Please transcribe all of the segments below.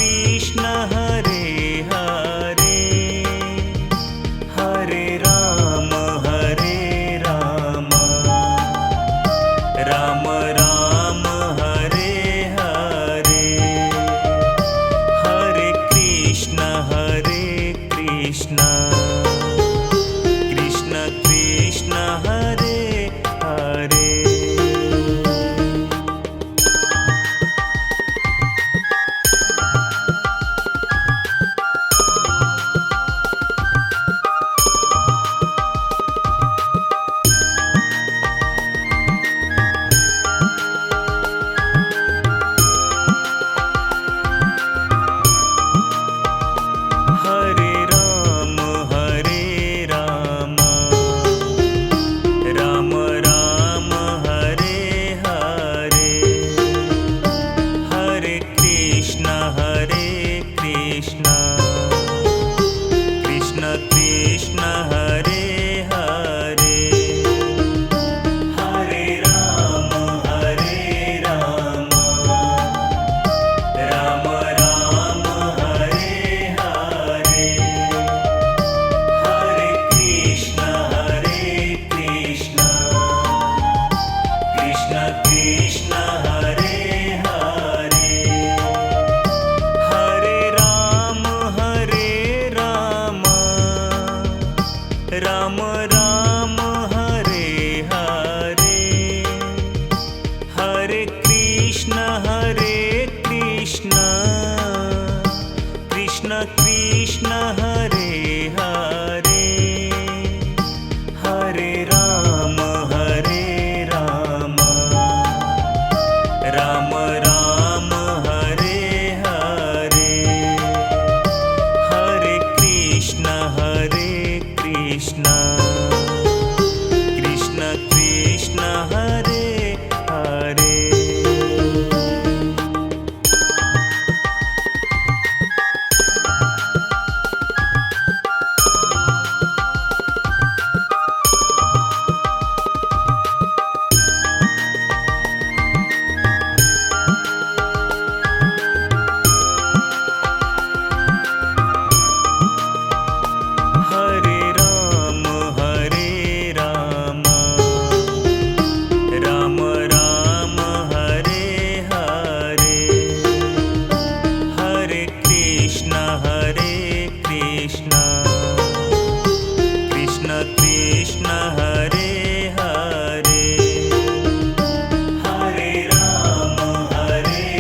Krishna Hare Hare, Hare Ram Ram Ram Hare Hare, Hare Krishna Krishna Krishna Hare Hare. Ram Ram Hare Hare, Hare Krishna Krishna Krishna Hare Hare, Hare Ram Ram Hare Hare, Hare Krishna Krishna Krishna Hare Hare. Krishna Hare Hare, Hare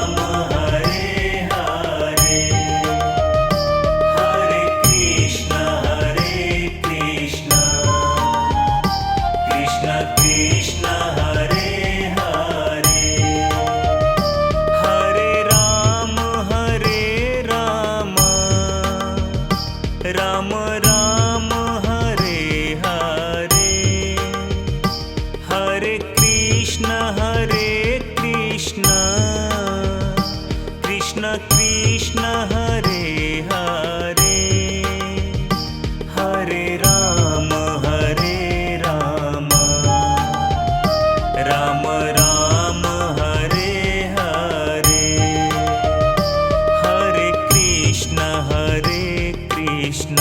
Ram Ram Hare Hare, Hare Krishna Krishna Krishna Hare Hare, Hare Ram Ram Hare Hare, Hare Krishna Krishna Hare Hare, Hare Ram Ram Hare Hare, Hare Krishna Krishna